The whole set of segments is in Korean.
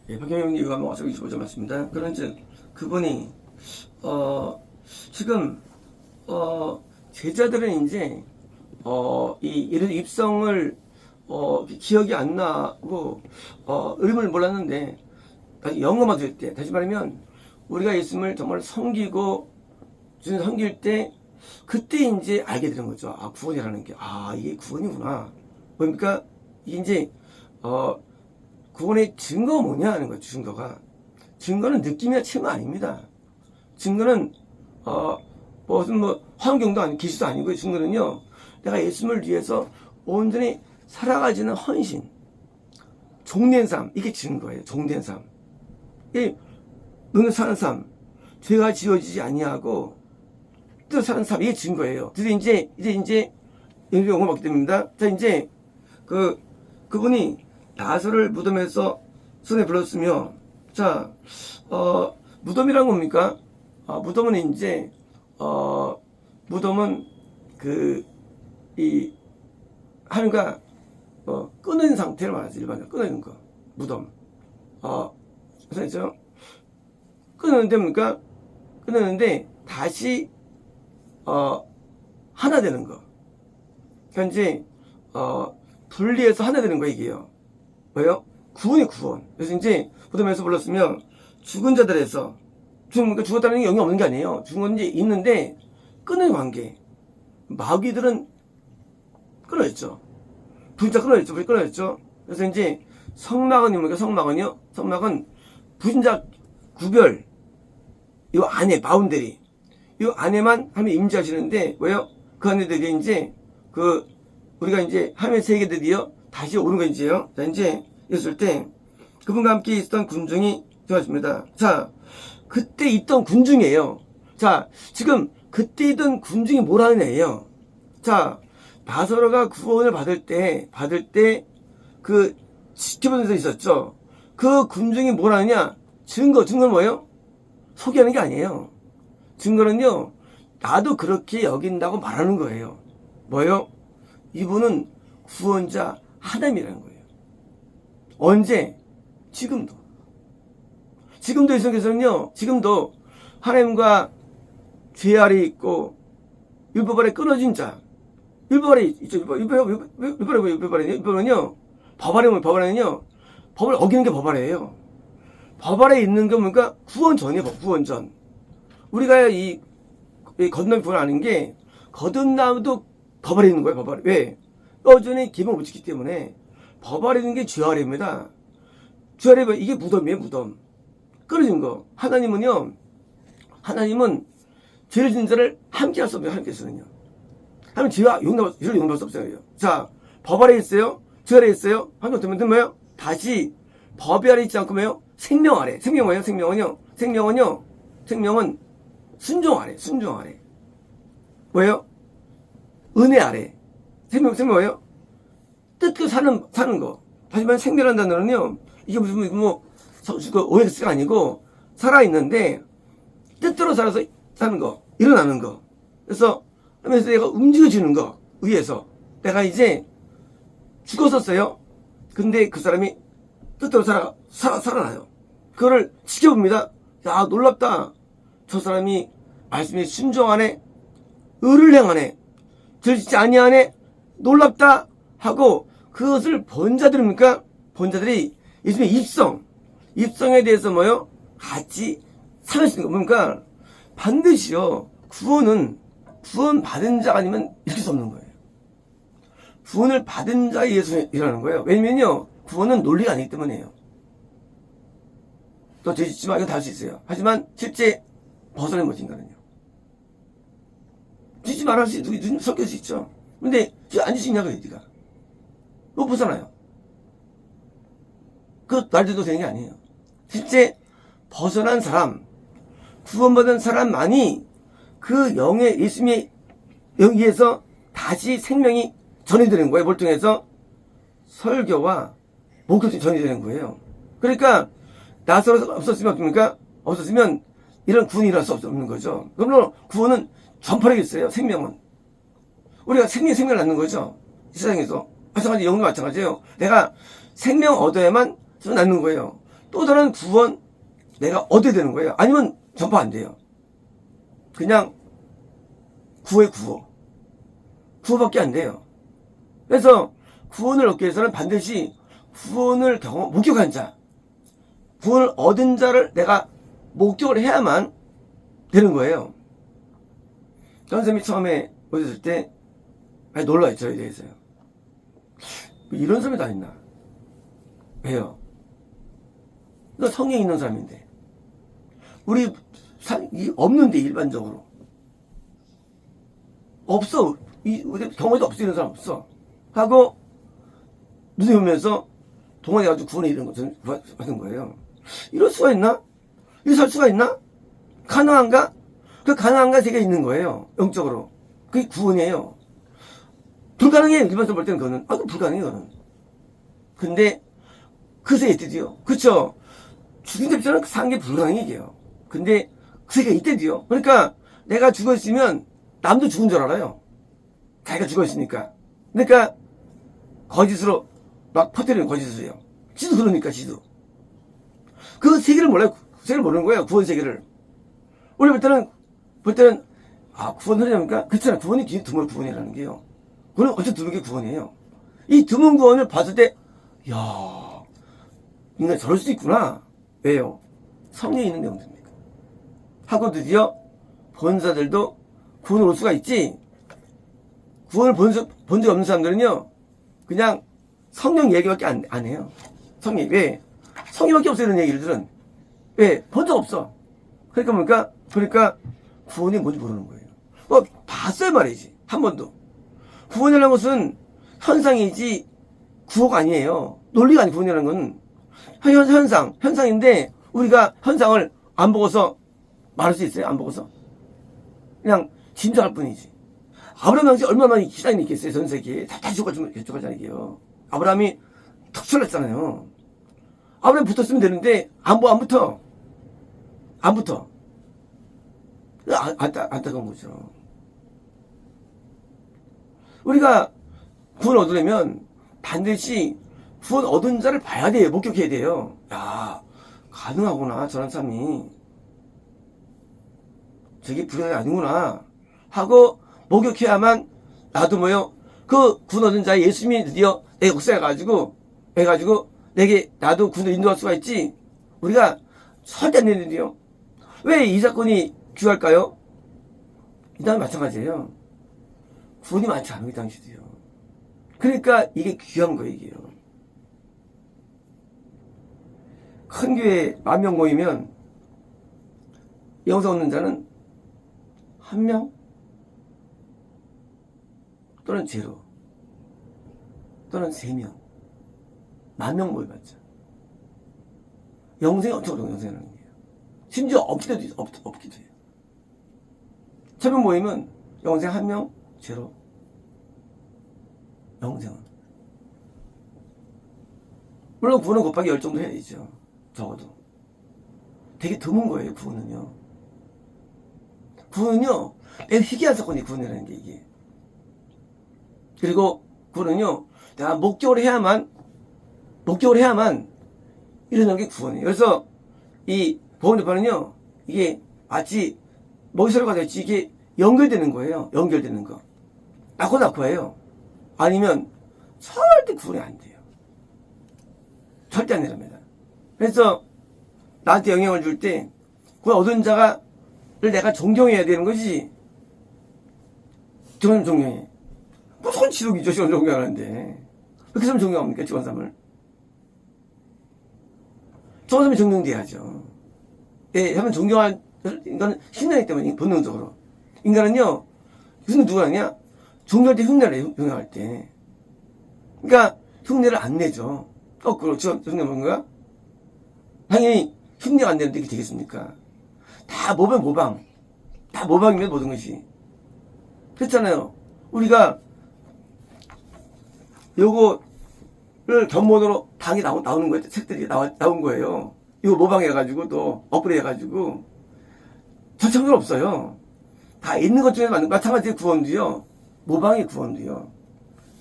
예, 박경영 이유가 뭐 25점 맞습니다. 그런즉 그분이 지금 제자들은 이제 이런 입성을 기억이 안 나고 이름을 몰랐는데 영어만 들을 때, 다시 말하면 우리가 예수님을 정말 섬기고 주님 섬길 때 그때 이제 알게 되는 거죠. 아, 구원이라는 게 이게 구원이구나. 뭡니까? 이게 이제 구원의 증거가 뭐냐 하는 거죠. 증거는 느낌이나 체험 아닙니다. 증거는 무슨 환경도 아니고 기술도 아니고, 증거는요, 내가 예수님을 위해서 온전히 살아가지는 헌신, 종된 삶, 이게 증거예요. 종된 삶. 너는 사는 삶, 죄가 지어지지 아니하고 또 사는 삶, 이게 증거예요. 그래서 이제 영어 먹기 때문입니다. 자, 이제 그분이 나사로를 무덤에서 손에 불렀으며, 자, 무덤이란 뭡니까? 무덤은 이제 무덤은 하늘과 끊어진 상태를 말하지. 일반적으로 끊어진 거, 무덤. 그래서 끊었는데 뭡니까? 끊었는데 다시 하나 되는 거. 현재 분리해서 하나 되는 거, 이게요. 뭐예요? 구원이 구원. 그래서 이제 무덤에서 불렀으면 죽은 자들에서, 죽었다는 게 영이 없는 게 아니에요. 죽은 건 이제 있는데 끊은 관계. 마귀들은 끊어졌죠. 불자 끊어졌죠. 불이 끊어졌죠. 그래서 이제 성막은이 뭡니까? 성막은 부신자 구별, 이 안에 바운더리, 이 안에만 하면 임재하시는데, 왜요? 그 안에들이 이제 우리가 이제 하면 세계들이요 다시 오는 거 이제요. 자, 이제 있을 때 그분과 함께 있었던 군중이 되었습니다. 자, 그때 있던 군중이에요. 자, 지금 그때 있던 군중이 뭐라는 애예요. 자, 나사로가 구원을 받을 때 지켜보는 데 있었죠. 그 군중이 뭐라느냐? 증거는 뭐예요? 소개하는 게 아니에요. 증거는요, 나도 그렇게 여긴다고 말하는 거예요. 뭐예요? 이분은 구원자 하나님이라는 거예요. 언제? 지금도 예수님께서는요, 지금도 하나님과 죄 아래 있고 율법 아래 끊어진 자, 율법 아래 있죠. 율법은요, 법 아래는요, 법을 어기는 게 법 아래예요. 법 아래 있는 게 뭔가 구원 전이에요. 구원 전. 우리가 이 거듭남 구원 아는 게, 거듭남도 법 아래 있는 거예요. 법 아래. 왜? 여전히 계명을 못 지키기 때문에. 법 아래 있는 게 죄 아래입니다. 죄 아래, 이게 무덤이에요. 무덤. 끊어진 거. 하나님은 죄를 짓는 자를 함께 할 수 없어요. 하나님께서는요. 하나님 죄를 용납할 수 없어요. 자, 법 아래 있어요. 죄 아래 있어요. 하나님 어떻게 뭐예요? 다시 법 아래 있지 않고 뭐예요? 생명 아래. 생명은 순종 아래. 뭐예요? 은혜 아래. 생명 뭐예요? 뜻대로 사는 거. 하지만 생명이라는 단어는요, 이게 무슨 OX가 아니고, 살아있는데, 뜻대로 살아서 사는 거, 일어나는 거. 그래서, 하면서 내가 움직여지는 거, 위에서. 내가 이제 죽었었어요. 근데 그 사람이 뜻대로 살아나요. 그거를 지켜봅니다. 야, 놀랍다. 저 사람이 말씀에 순종하네, 의를 행하네, 들지 아니하네, 놀랍다 하고, 그것을 본 자들입니까? 본 자들이 예수님의 입성에 대해서 뭐요? 같이 살아있는 거. 뭡니까? 반드시요, 구원 받은 자가 아니면 이길 수 없는 거예요. 구원을 받은 자의 예수라는 거예요. 왜냐면요, 구원은 논리가 아니기 때문이에요. 또 죄짓지 마, 이거 다 할 수 있어요. 하지만 실제 벗어내면 인간은요, 짓지 말아 할 수 있고, 누구 섞일 수 있죠. 근데 앉을 수 있냐고요, 네가. 못 벗어나요. 그 말들도 되는 게 아니에요. 실제 벗어난 사람, 구원받은 사람만이 그 영의 예수님의 영에서 다시 생명이 전해되는 거예요. 몰통해서 설교와 목격이 전해되는 거예요. 그러니까 나사로가 없었으면 어떻습니까? 없었으면 이런 구원이 일어날 수 없는 거죠. 그러므로 구원은 전파력이 있어요. 생명은 우리가 생명을 낳는 거죠. 이 세상에서 마찬가지, 영도 마찬가지예요. 내가 생명 얻어야만 낳는 거예요. 또 다른 구원 내가 얻어야 되는 거예요. 아니면 전파 안 돼요. 그냥 구호의 구호. 구호밖에 안 돼요. 그래서 구원을 얻기 위해서는 반드시 구원을 목격한 자, 구원을 얻은 자를 내가 목격을 해야만 되는 거예요. 선생님이 처음에 오셨을 때 많이 놀라요. 저에 대해서요. 뭐 이런 사람이 다 있나? 왜요? 너 성령이 있는 사람인데 우리 없는데 일반적으로 없어. 경험도 없어. 이런 사람 없어. 하고 눈에 보면서 동원해 가지고 구원에 이르는 것을 하는 거예요. 이럴 수가 있나? 이렇게 살 수가 있나? 가능한가? 그 가능한가 세계에 있는 거예요. 영적으로. 그게 구원이에요. 불가능해. 일반적으로 볼 때는 그거는. 그 불가능해, 그거는. 근데, 그 세계에 있대요. 그쵸? 죽은 데 입장은 사는 게 불가능해, 이게요. 근데, 그 세계에 있대요. 그러니까, 내가 죽어있으면, 남도 죽은 줄 알아요. 자기가 죽어있으니까. 그러니까, 거짓으로, 막 퍼뜨리는 거짓으로요. 지도 그러니까, 지도. 그 세계를 몰라요. 그 세계를 모르는 거예요. 구원 세계를. 원래 볼 때는, 구원 하려니까? 그렇잖아. 구원이 드문 구원이라는 게요. 그건 엄청 드문 게 구원이에요. 이 드문 구원을 봤을 때, 이야, 인간이 저럴 수도 있구나. 왜요? 성령이 있는 경우입니까? 하고 드디어 본사들도 구원을 올 수가 있지. 구원을 본 적이 없는 사람들은요, 그냥 성령 얘기밖에 안 해요. 성령. 왜? 성령밖에 없어요, 이런 얘기들은. 왜? 본 적 없어. 그러니까 구원이 뭔지 모르는 거예요. 봤어요 말이지. 한 번도. 구원이라는 것은 현상이지 구호가 아니에요. 논리가 아니고 구원이라는 건 현상인데 우리가 현상을 안 보고서 말할 수 있어요? 안 보고서? 그냥 짐작할 뿐이지. 아브라함 당시 얼마나 많이 기사님이 있겠어요? 전 세계에. 다 죽어가잖아요, 이게요. 아브라함이 턱 출났잖아요. 아브라함 붙었으면 되는데 안 붙어. 안타까운 거죠. 우리가 구원 얻으려면 반드시 구원 얻은 자를 봐야 돼요. 목격해야 돼요. 야, 가능하구나. 저런 사람이. 저게 불행이 아니구나. 하고 목격해야만 나도 그 구원 얻은 자의 예수님이 드디어 내 역사에 해가지고 내게 나도 구원 인도할 수가 있지. 우리가 절대 안 되는데요. 왜 이 사건이 귀할까요? 이 다음에 마찬가지예요. 구원이 많지 않은 이 당시도요. 그러니까 이게 귀한 거예요, 이게요. 큰 교회 10,000명 모이면 영생 얻는 자는 1명 또는 0 또는 3명 10,000명 모여봤자 영생이 엄청 어려운 영생이라는 거예요. 심지어 없기도 해요. 1,000명 모이면 영생 1명 0 영생은 물론 구원은 곱하기 10 정도 해야 되죠. 적어도 되게 드문 거예요. 구원은요 매우 희귀한 사건이 구원이라는 게 이게. 그리고 구원은요 내가 목격을 해야만 일어나는 게 구원이에요. 그래서 이 보험료판은요 이게 마치 머리소리가 됐지 이게 연결되는 거예요. 연결되는 거. 낳고예요. 아니면 절대 구원이 안 돼요. 절대 안 되랍니다. 그래서 나한테 영향을 줄 때 구원 얻은 자를 내가 존경해야 되는 것이 직원 존경해. 무슨 지독이죠, 직원 존경하는데. 그렇게 하면 존경합니까, 직원 사람을? 직원 사람이 존경돼야죠. 예, 하면 존경할, 인간은 신나기 때문에, 본능적으로. 인간은요, 무슨 누가 하냐? 존경할 때 흉내를 해요, 존경할 때. 그러니까, 흉내를 안 내죠. 거꾸로, 흉내 먹는 거야? 당연히, 흉내가 안 내는데 이게 되겠습니까? 다 모방. 다 모방이면 모든 것이. 그렇잖아요. 우리가 요거를 견본으로 당이 나오는 거예요. 책들이 나온 거예요. 이거 모방해가지고 또 업그레이드 해가지고 전체적으로 없어요. 다 있는 것 중에 마찬가지의 구원도요. 모방의 구원도요.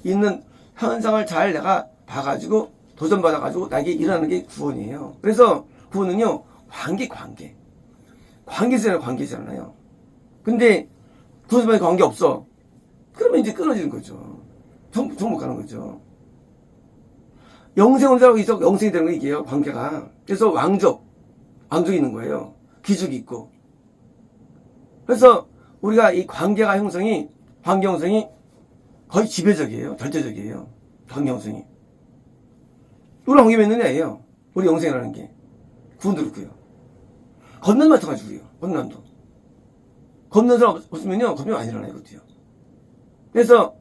있는 현상을 잘 내가 봐가지고 도전받아가지고 나에게 일어나는 게 구원이에요. 그래서 구원은요, 관계잖아요. 근데 구원받은 관계 없어. 그러면 이제 끊어지는 거죠. 정복 가는 거죠. 영생원자라고 있어 영생이 되는 거 이게요, 관계가. 그래서 왕족이 있는 거예요. 귀족이 있고. 그래서 우리가 이 관계 형성이 거의 지배적이에요. 절대적이에요. 관계 형성이. 우리 관계 맺는 애예요. 우리 영생이라는 게. 구원도 그렇고요. 겁난 마찬가지고요. 겁난도. 겁난 사람 없으면요, 겁이 안 일어나요, 그것도요. 그래서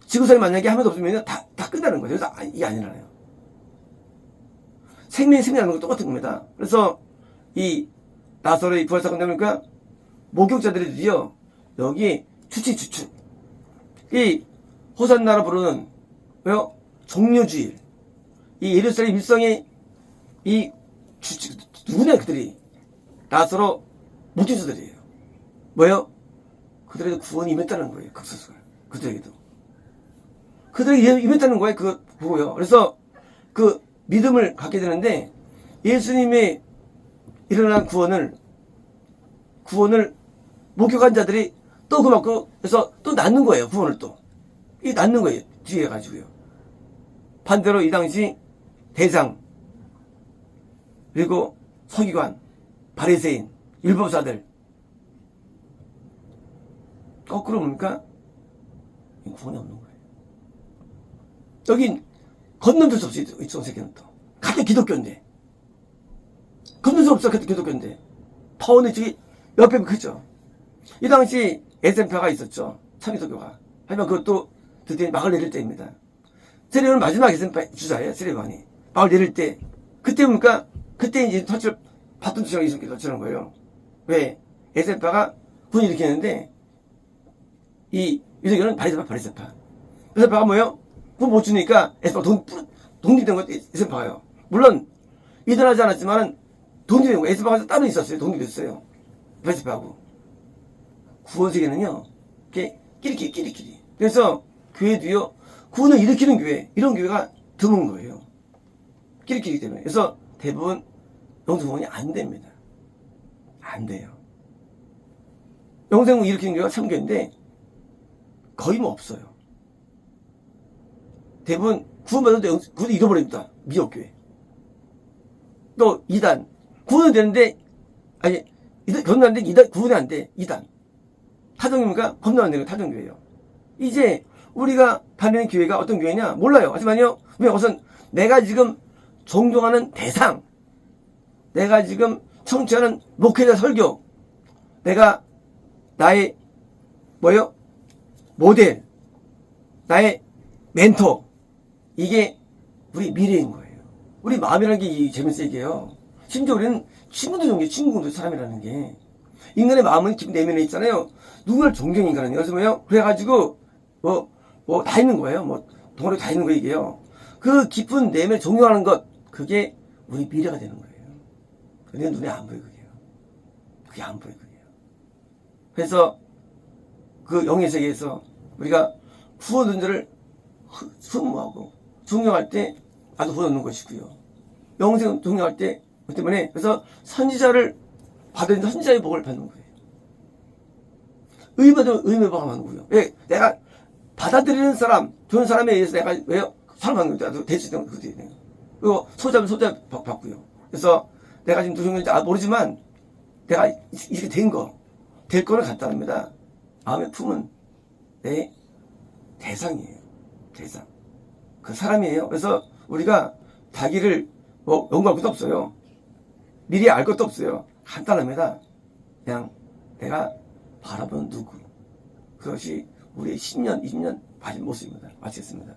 지구상에 만약에 한 명도 없으면요, 다 끝나는 거죠. 그래서 이게 안 일어나요. 생명하는 건 똑같은 겁니다. 그래서 이 나사로의 부활사건 되니까 목격자들이 드디어 여기 추측. 이 호산나라 부르는 왜요? 종료주일. 이 예루살렘 일성의 이 누구냐 그들이 나사로 목격자들이에요. 뭐예요? 그들에게 구원이 임했다는 거예요. 극소수가. 그들에게도. 그들에게 임했다는 거예요. 그거 보고요. 그래서 그 믿음을 갖게 되는데 예수님의 일어난 구원을 목격한 자들이 또 그 맞고 해서 또 낳는 거예요. 구원을 또. 이 낳는 거예요. 뒤에 가지고요. 반대로 이 당시 대장 그리고 서기관, 바리새인, 율법사들 거꾸로 뭡니까? 구원이 없는 거예요. 여긴 건너들 수 없이 이쪽 세계는 또 같은 기독교인데 건너들 수 없어. 같은 기독교인데 파원의 쪽이 몇 배 크죠. 이 당시 에센파가 있었죠. 참기독교가. 하지만 그것도 드디어 막을 내릴 때입니다. 세례요한은 마지막 에센파 주자예요. 세례요한이 막을 내릴 때 그때 뭡니까? 그때 이제 터치를 바톤 투시라고 이렇게 터치하는 거예요. 왜? 에센파가 군을 일으키는데 이 유대교는 바리새파. 에센파가 뭐예요? 돈 못 주니까 에센파가 독립된 것도 에센파가요. 물론 이전하지 않았지만은 독립된 거 에센파가 따로 있었어요. 독립됐어요. 바리새파하고. 구원세계는요, 이렇게 끼리끼리. 그래서 교회도요, 구원을 일으키는 교회, 이런 교회가 드문 거예요. 끼리끼리 때문에. 그래서 대부분 영생구원이 안 됩니다. 안 돼요. 영생구원 일으키는 교회가 참교회인데 거의 뭐 없어요. 대부분 구원받아도 구원 잃어버립니다. 미역교회. 또 2단. 구원은 되는데, 아니, 건너는데 구원이 안 돼. 2단. 타정입니까? 겁나 안 되는 타정교회예요. 이제 우리가 다니는 교회가 어떤 교회냐? 몰라요. 하지만요, 우선 내가 지금 존경하는 대상, 내가 지금 청취하는 목회자 설교, 내가 나의 뭐요? 모델, 나의 멘토, 이게 우리 미래인 거예요. 우리 마음이라는 게 재밌어요, 이게요. 심지어 우리는 친구도 존경해, 친구도 사람이라는 게. 인간의 마음은 깊은 내면에 있잖아요. 누구를 존경해, 인간은. 그래서 뭐요? 그래가지고, 다 있는 거예요. 덩어리 다 있는 거, 이게요. 그 깊은 내면을 존경하는 것, 그게 우리 미래가 되는 거예요. 근데 눈에 안 보여, 그게요. 그게 안 보여, 그게요. 그래서, 그 영의 세계에서 우리가 구원 존재를 흠모하고, 존경할 때, 나도 구원 얻는 것이고요. 영생 존경할 때, 그 때문에, 그래서 선지자를 받은 선지자의 복을 받는 거예요. 의받으면 의의 복을 받는 거예요. 왜? 내가 받아들이는 사람, 좋은 사람에 의해서 내가, 왜요? 사랑받는 거죠. 나도 될 수 있는 거, 그것도 있네요. 그리고 소자면 소자 복 받고요. 그래서 내가 지금 누구인지 모르지만, 내가 이렇게 될 거는 간단합니다. 마음의 품은 내 대상이에요. 대상. 그 사람이에요. 그래서 우리가 자기를 연구할 것도 없어요. 미리 알 것도 없어요. 간단합니다. 그냥 내가 바라보는 누구. 그것이 우리의 10년, 20년 바른 모습입니다. 마치겠습니다.